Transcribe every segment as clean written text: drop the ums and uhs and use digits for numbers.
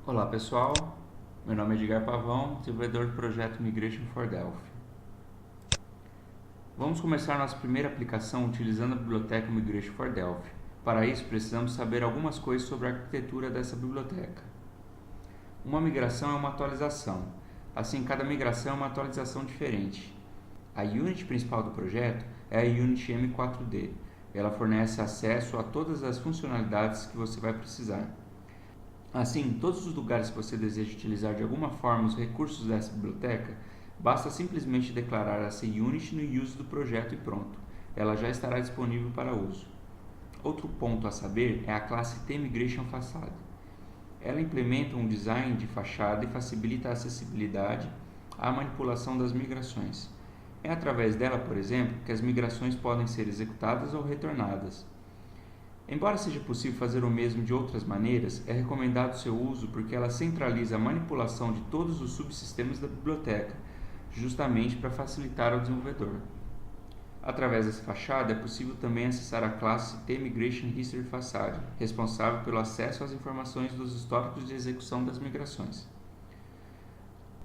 Olá pessoal, meu nome é Edgar Pavão, desenvolvedor do projeto Migration for Delphi. Vamos começar nossa primeira aplicação utilizando a biblioteca Migration for Delphi. Para isso, precisamos saber algumas coisas sobre a arquitetura dessa biblioteca. Uma migração é uma atualização, assim cada migração é uma atualização diferente. A unit principal do projeto é a Unity M4D. Ela fornece acesso a todas as funcionalidades que você vai precisar. Assim, todos os lugares que você deseja utilizar de alguma forma os recursos dessa biblioteca, basta simplesmente declarar essa unit no use do projeto e pronto, ela já estará disponível para uso. Outro ponto a saber é a classe TMigrationFacade. Ela implementa um design de fachada e facilita a acessibilidade à manipulação das migrações. É através dela, por exemplo, que as migrações podem ser executadas ou retornadas. Embora seja possível fazer o mesmo de outras maneiras, é recomendado seu uso porque ela centraliza a manipulação de todos os subsistemas da biblioteca, justamente para facilitar ao desenvolvedor. Através dessa fachada, é possível também acessar a classe TMigrationHistoryFacade, responsável pelo acesso às informações dos históricos de execução das migrações.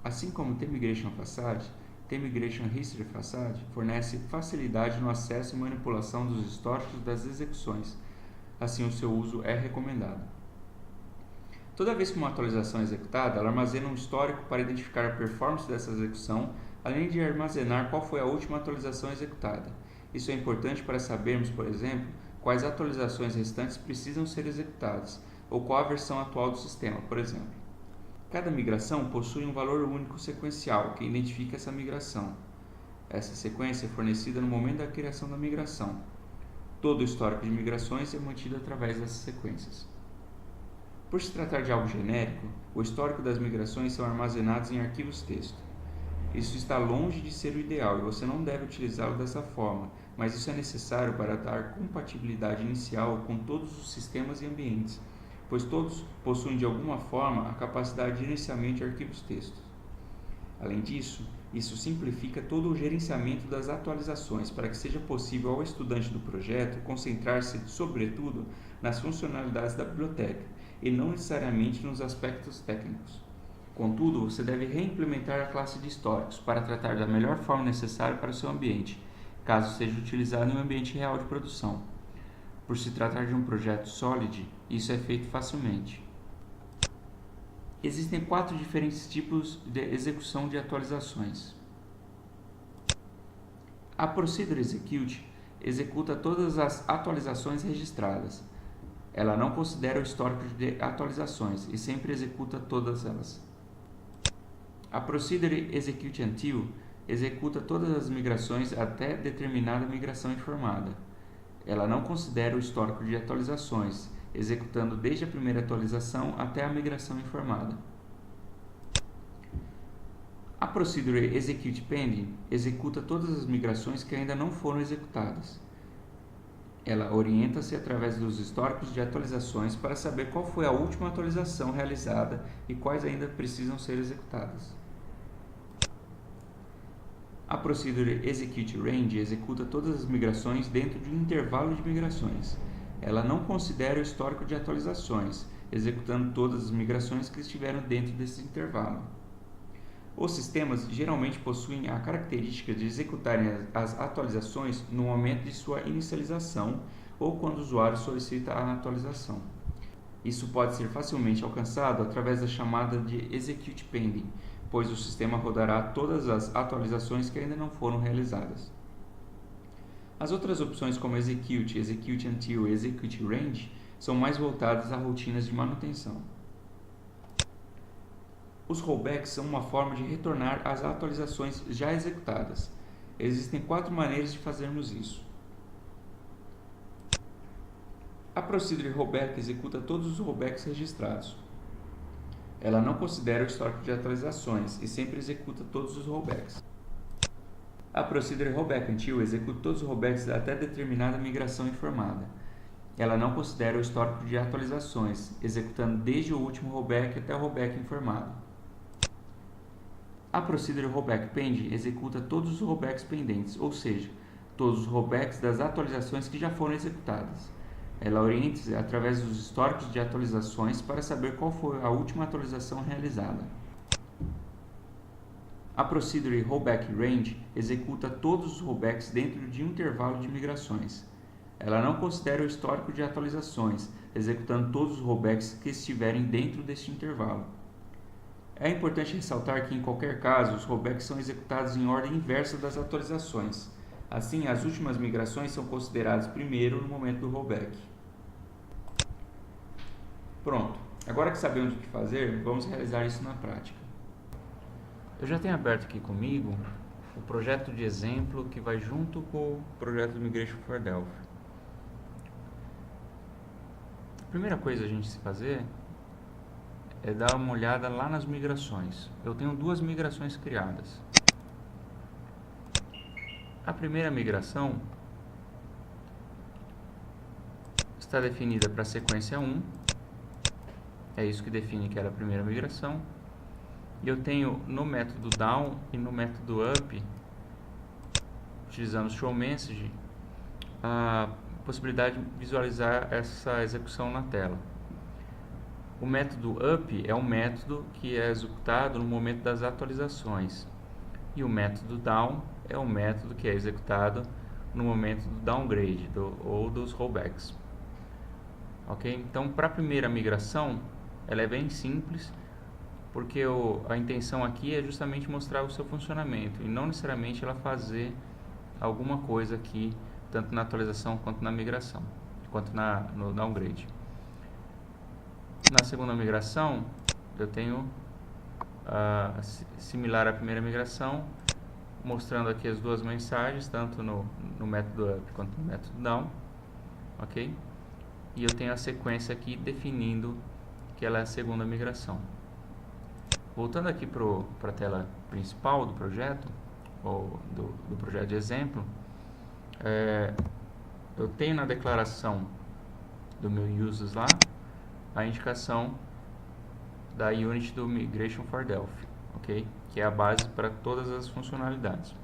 Assim como TMigrationFacade, TMigrationHistoryFacade fornece facilidade no acesso e manipulação dos históricos das execuções. Assim, o seu uso é recomendado. Toda vez que uma atualização é executada, ela armazena um histórico para identificar a performance dessa execução, além de armazenar qual foi a última atualização executada. Isso é importante para sabermos, por exemplo, quais atualizações restantes precisam ser executadas, ou qual a versão atual do sistema, por exemplo. Cada migração possui um valor único sequencial que identifica essa migração. Essa sequência é fornecida no momento da criação da migração. Todo o histórico de migrações é mantido através dessas sequências. Por se tratar de algo genérico, o histórico das migrações são armazenados em arquivos texto. Isso está longe de ser o ideal e você não deve utilizá-lo dessa forma, mas isso é necessário para dar compatibilidade inicial com todos os sistemas e ambientes, pois todos possuem de alguma forma a capacidade de gerenciamento de arquivos texto. Além disso, isso simplifica todo o gerenciamento das atualizações para que seja possível ao estudante do projeto concentrar-se, sobretudo, nas funcionalidades da biblioteca e não necessariamente nos aspectos técnicos. Contudo, você deve reimplementar a classe de históricos para tratar da melhor forma necessária para o seu ambiente, caso seja utilizado em um ambiente real de produção. Por se tratar de um projeto Solid, isso é feito facilmente. Existem 4 diferentes tipos de execução de atualizações. A Procedure Execute executa todas as atualizações registradas. Ela não considera o histórico de atualizações e sempre executa todas elas. A Procedure Execute Until executa todas as migrações até determinada migração informada. Ela não considera o histórico de atualizações, executando desde a primeira atualização até a migração informada. A Procedure Execute Pending executa todas as migrações que ainda não foram executadas. Ela orienta-se através dos históricos de atualizações para saber qual foi a última atualização realizada e quais ainda precisam ser executadas. A Procedure Execute Range executa todas as migrações dentro de um intervalo de migrações. Ela não considera o histórico de atualizações, executando todas as migrações que estiveram dentro desse intervalo. Os sistemas geralmente possuem a característica de executarem as atualizações no momento de sua inicialização ou quando o usuário solicita a atualização. Isso pode ser facilmente alcançado através da chamada de Execute Pending, pois o sistema rodará todas as atualizações que ainda não foram realizadas. As outras opções como Execute, Execute Until e Execute Range são mais voltadas a rotinas de manutenção. Os rollbacks são uma forma de retornar as atualizações já executadas. Existem 4 maneiras de fazermos isso. A Procedure Rollback executa todos os rollbacks registrados. Ela não considera o histórico de atualizações e sempre executa todos os rollbacks. A Procedure Rollback Until executa todos os rollbacks até determinada migração informada. Ela não considera o histórico de atualizações, executando desde o último rollback até o rollback informado. A Procedure Rollback Pending executa todos os rollbacks pendentes, ou seja, todos os rollbacks das atualizações que já foram executadas. Ela orienta-se através dos históricos de atualizações para saber qual foi a última atualização realizada. A Procedure Rollback Range executa todos os rollbacks dentro de um intervalo de migrações. Ela não considera o histórico de atualizações, executando todos os rollbacks que estiverem dentro deste intervalo. É importante ressaltar que, em qualquer caso, os rollbacks são executados em ordem inversa das atualizações. Assim, as últimas migrações são consideradas primeiro no momento do rollback. Pronto, agora que sabemos o que fazer, vamos realizar isso na prática. Eu já tenho aberto aqui comigo o projeto de exemplo que vai junto com o projeto do Migration for Delphi. A primeira coisa a gente se fazer é dar uma olhada lá nas migrações. Eu tenho duas migrações criadas. A primeira migração está definida para a sequência 1. É isso que define que era a primeira migração. E eu tenho no método down e no método up, utilizando o show message, a possibilidade de visualizar essa execução na tela. O método up é um método que é executado no momento das atualizações. E o método down é um método que é executado no momento do downgrade ou dos rollbacks. Ok? Então, para a primeira migração, ela é bem simples, porque a intenção aqui é justamente mostrar o seu funcionamento e não necessariamente ela fazer alguma coisa aqui, tanto na atualização quanto na migração, quanto no downgrade. Na segunda migração, eu tenho similar à primeira migração, mostrando aqui as duas mensagens, tanto no método up quanto no método down, ok? E eu tenho a sequência aqui definindo que ela é a segunda migração. Voltando aqui para a tela principal do projeto, ou do projeto de exemplo, eu tenho na declaração do meu users lá a indicação da unit do Migration for Delphi, ok? Que é a base para todas as funcionalidades.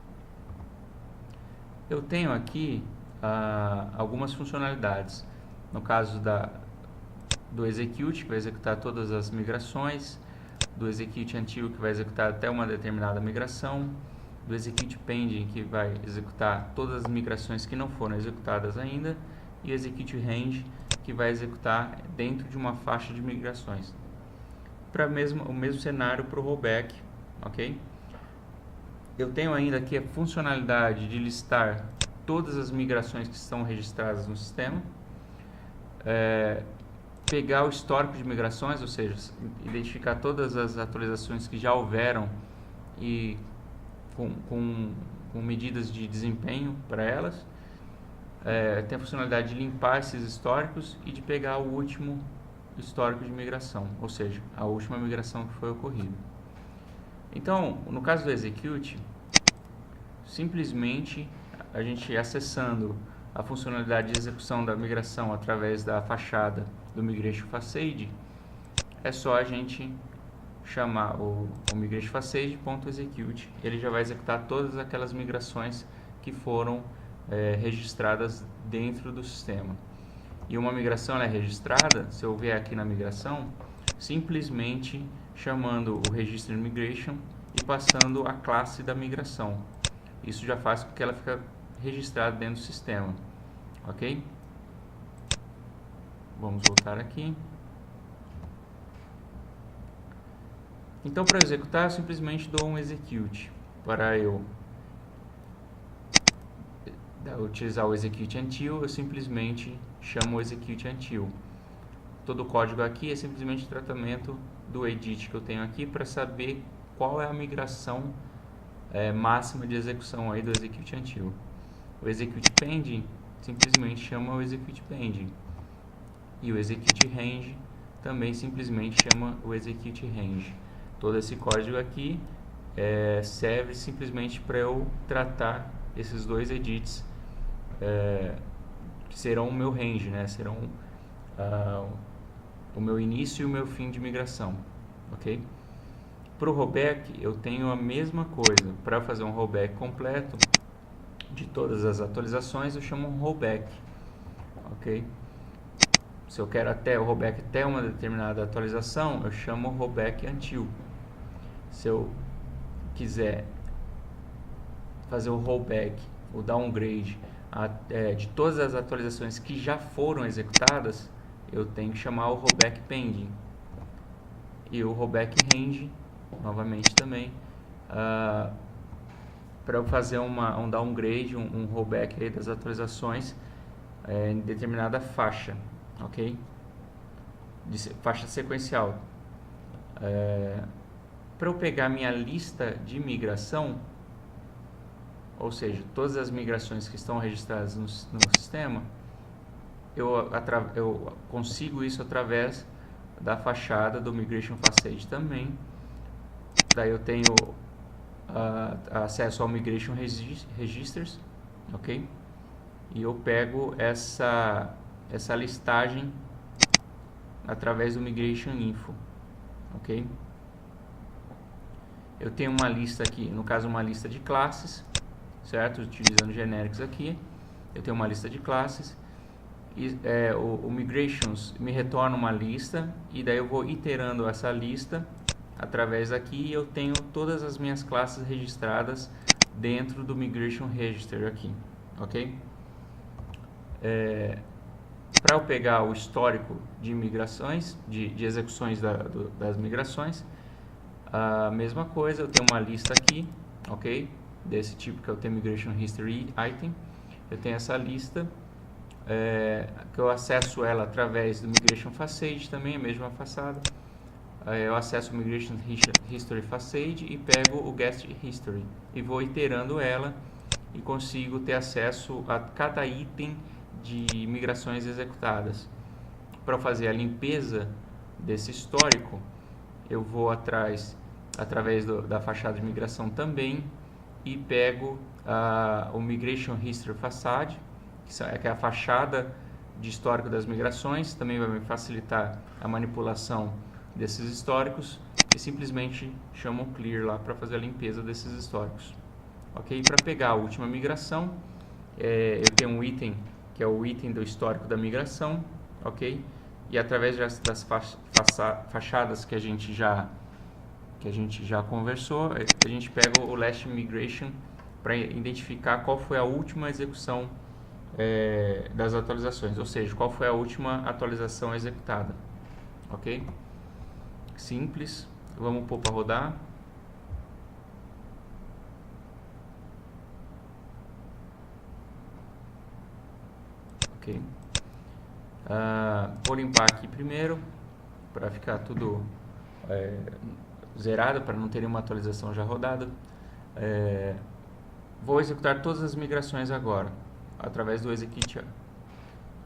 Eu tenho aqui algumas funcionalidades. No caso do execute, que vai executar todas as migrações, do execute until, que vai executar até uma determinada migração, do execute pending, que vai executar todas as migrações que não foram executadas ainda, e o execute range, que vai executar dentro de uma faixa de migrações. Para o mesmo cenário para o rollback, ok? Eu tenho ainda aqui a funcionalidade de listar todas as migrações que estão registradas no sistema, pegar o histórico de migrações, ou seja, identificar todas as atualizações que já houveram e com medidas de desempenho para elas. Tem a funcionalidade de limpar esses históricos e de pegar o último histórico de migração, ou seja, a última migração que foi ocorrida. Então, no caso do execute, simplesmente a gente acessando a funcionalidade de execução da migração através da fachada do Migration Facade, é só a gente chamar o Migration Facade.execute, ele já vai executar todas aquelas migrações que foram registradas dentro do sistema. E uma migração ela é registrada, se eu vier aqui na migração, simplesmente chamando o registro de migration e passando a classe da migração. Isso já faz com que ela fique registrada dentro do sistema, ok? Vamos voltar aqui. Então, para executar, eu simplesmente dou um execute. Para eu utilizar o execute until, eu simplesmente chamo o execute until. Todo o código aqui é simplesmente tratamento do edit que eu tenho aqui para saber qual é a migração máxima de execução aí do execute until. O execute pending simplesmente chama o execute pending. E o execute range também simplesmente chama o execute range. Todo esse código aqui serve simplesmente para eu tratar esses dois edits que serão o meu range, né? Serão o meu início e o meu fim de migração, ok? Para o rollback eu tenho a mesma coisa. Para fazer um rollback completo de todas as atualizações eu chamo um rollback, ok? Se eu quero o rollback até uma determinada atualização, eu chamo rollback until. Se eu quiser fazer o rollback, o downgrade de todas as atualizações que já foram executadas, eu tenho que chamar o rollback pending. E o rollback range, novamente também, para eu fazer um downgrade, um rollback aí das atualizações em determinada faixa, ok? Faixa sequencial. Para eu pegar minha lista de migração, ou seja, todas as migrações que estão registradas no sistema, eu consigo isso através da fachada do Migration Facade também. Daí eu tenho acesso ao Migration Registers, ok? E eu pego essa listagem através do Migration Info, ok? Eu tenho uma lista aqui, no caso uma lista de classes, certo? Utilizando genéricos aqui, eu tenho uma lista de classes e o Migrations me retorna uma lista e daí eu vou iterando essa lista através daqui e eu tenho todas as minhas classes registradas dentro do Migration Register aqui, ok? Para eu pegar o histórico de migrações, de execuções das migrações, a mesma coisa, eu tenho uma lista aqui, ok? Desse tipo que é o Migration History Item. Eu tenho essa lista que eu acesso ela através do Migration Facade também, a mesma façada. Eu acesso o Migration History Facade e pego o Guest History e vou iterando ela e consigo ter acesso a cada item de migrações executadas. Para fazer a limpeza desse histórico, eu vou através da fachada de migração também e pego o Migration History Facade, que é a fachada de histórico das migrações, também vai me facilitar a manipulação desses históricos e simplesmente chamo clear lá para fazer a limpeza desses históricos. Ok? Para pegar a última migração, eu tenho um item que é o item do histórico da migração, ok? E através das fachadas que a gente já conversou, a gente pega o last migration para identificar qual foi a última execução das atualizações, ou seja, qual foi a última atualização executada, ok? Simples. Vamos pôr para rodar. Ok. Vou limpar aqui primeiro para ficar tudo zerado, para não ter nenhuma atualização já rodada. Vou executar todas as migrações agora através do execute.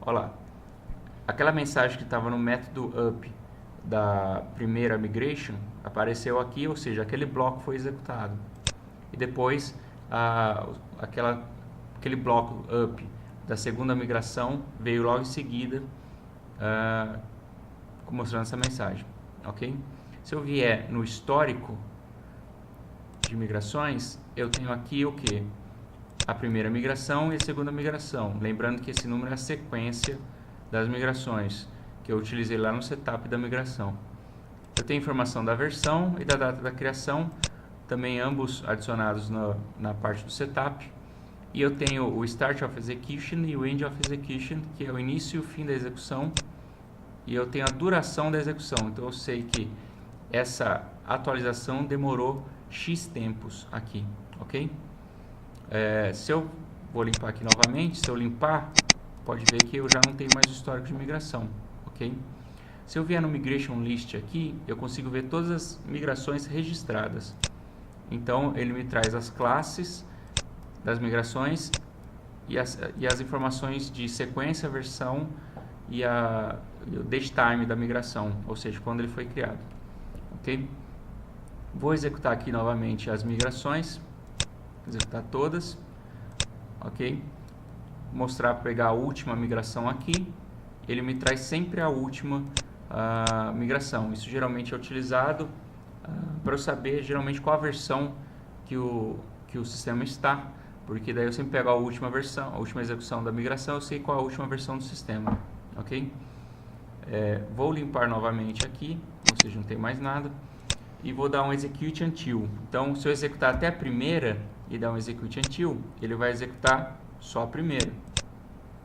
Olha lá, aquela mensagem que estava no método up da primeira migration apareceu aqui, ou seja, aquele bloco foi executado. E depois aquele bloco up da segunda migração veio logo em seguida mostrando essa mensagem, ok? Se eu vier no histórico de migrações, eu tenho aqui o que? A primeira migração e a segunda migração. Lembrando que esse número é a sequência das migrações que eu utilizei lá no setup da migração. Eu tenho informação da versão e da data da criação, também ambos adicionados na parte do setup. E eu tenho o Start of Execution e o End of Execution, que é o início e o fim da execução. E eu tenho a duração da execução, então eu sei que essa atualização demorou X tempos aqui, ok? Se eu vou limpar aqui novamente, se eu limpar, pode ver que eu já não tenho mais o histórico de migração, ok? Se eu vier no Migration List aqui, eu consigo ver todas as migrações registradas. Então, ele me traz as classes das migrações e as informações de sequência, versão e o date time da migração, ou seja, quando ele foi criado, ok? Vou executar aqui novamente as migrações, executar todas, ok? Mostrar, pegar a última migração aqui, ele me traz sempre a última migração. Isso geralmente é utilizado para eu saber geralmente qual a versão que o sistema está, porque daí eu sempre pego a última versão, a última execução da migração, eu sei qual a última versão do sistema, ok? Vou limpar novamente aqui, ou seja, não tem mais nada, e vou dar um execute until. Então, se eu executar até a primeira e dar um execute until, ele vai executar só a primeira.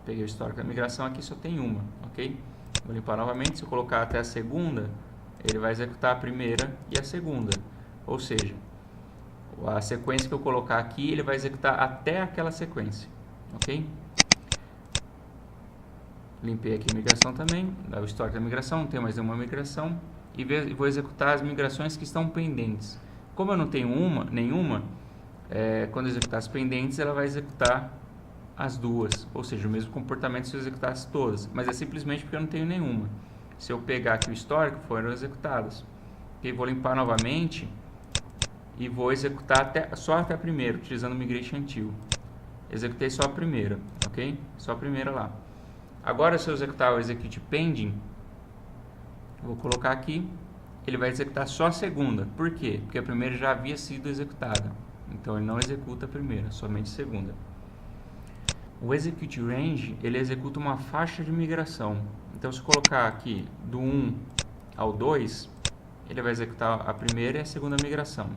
Peguei o histórico da migração aqui, só tem uma, ok? Vou limpar novamente, se eu colocar até a segunda, ele vai executar a primeira e a segunda. Ou seja, a sequência que eu colocar aqui, ele vai executar até aquela sequência, ok? Limpei aqui a migração também, o histórico da migração, não tem mais nenhuma migração. E vou executar as migrações que estão pendentes. Como eu não tenho nenhuma, quando eu executar as pendentes, ela vai executar as duas. Ou seja, o mesmo comportamento se eu executasse todas. Mas é simplesmente porque eu não tenho nenhuma. Se eu pegar aqui o histórico, foram executadas. Ok, vou limpar novamente e vou executar só até a primeira, utilizando o Migration Until. Executei só a primeira, ok? Só a primeira lá. Agora, se eu executar o Execute Pending, vou colocar aqui, ele vai executar só a segunda. Por quê? Porque a primeira já havia sido executada. Então, ele não executa a primeira, somente a segunda. O Execute Range, ele executa uma faixa de migração. Então, se eu colocar aqui do 1 ao 2, ele vai executar a primeira e a segunda migração.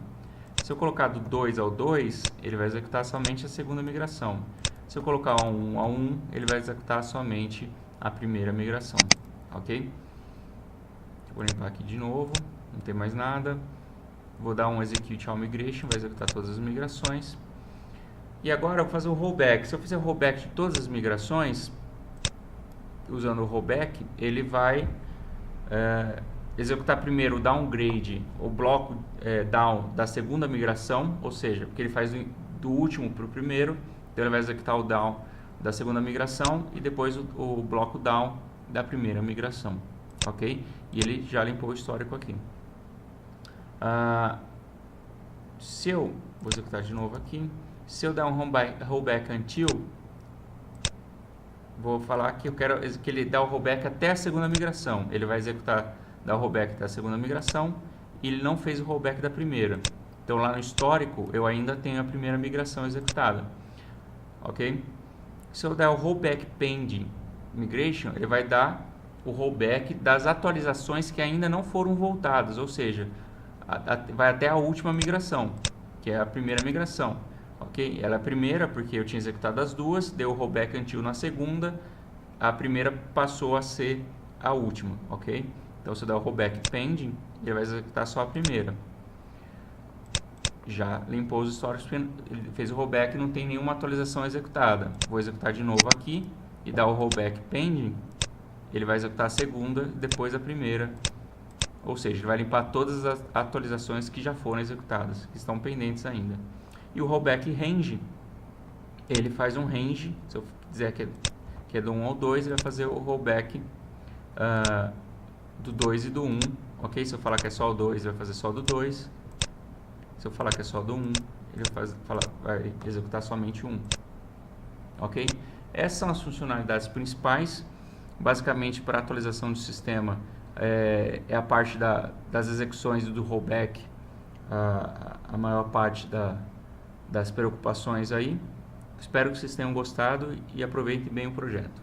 Se eu colocar do 2 ao 2, ele vai executar somente a segunda migração. Se eu colocar o 1 ao 1, ele vai executar somente a primeira migração, ok? Vou limpar aqui de novo, não tem mais nada. Vou dar um Execute All Migration, vai executar todas as migrações. E agora eu vou fazer o rollback. Se eu fizer o rollback de todas as migrações, usando o rollback, ele vai executar primeiro o downgrade, o bloco down da segunda migração, ou seja, porque ele faz do último para o primeiro, então ele vai executar o down da segunda migração e depois o bloco down da primeira migração, ok? E ele já limpou o histórico aqui. Vou executar de novo aqui. Se eu der um rollback until, vou falar que eu quero que ele dê o rollback até a segunda migração. Ele vai dar o rollback até a segunda migração e ele não fez o rollback da primeira. Então lá no histórico eu ainda tenho a primeira migração executada, ok? Se eu der o rollback pending migration, ele vai dar o rollback das atualizações que ainda não foram voltadas, ou seja, vai até a última migração, que é a primeira migração. Ok? Ela é a primeira porque eu tinha executado as duas, deu o rollback until na segunda, a primeira passou a ser a última, ok? Então, se eu der o rollback pending, ele vai executar só a primeira. Já limpou os históricos, ele fez o rollback e não tem nenhuma atualização executada. Vou executar de novo aqui e dar o rollback pending, ele vai executar a segunda, depois a primeira. Ou seja, ele vai limpar todas as atualizações que já foram executadas, que estão pendentes ainda. E o rollback range, ele faz um range, se eu quiser que é do 1 ao 2, ele vai fazer o rollback do 2 e do 1, ok? Se eu falar que é só o 2, ele vai fazer só do 2. Se eu falar que é só do 1, ele vai executar somente o 1, ok? Essas são as funcionalidades principais. Basicamente, para atualização do sistema, é a parte das execuções do rollback, a maior parte das preocupações aí. Espero que vocês tenham gostado e aproveitem bem o projeto.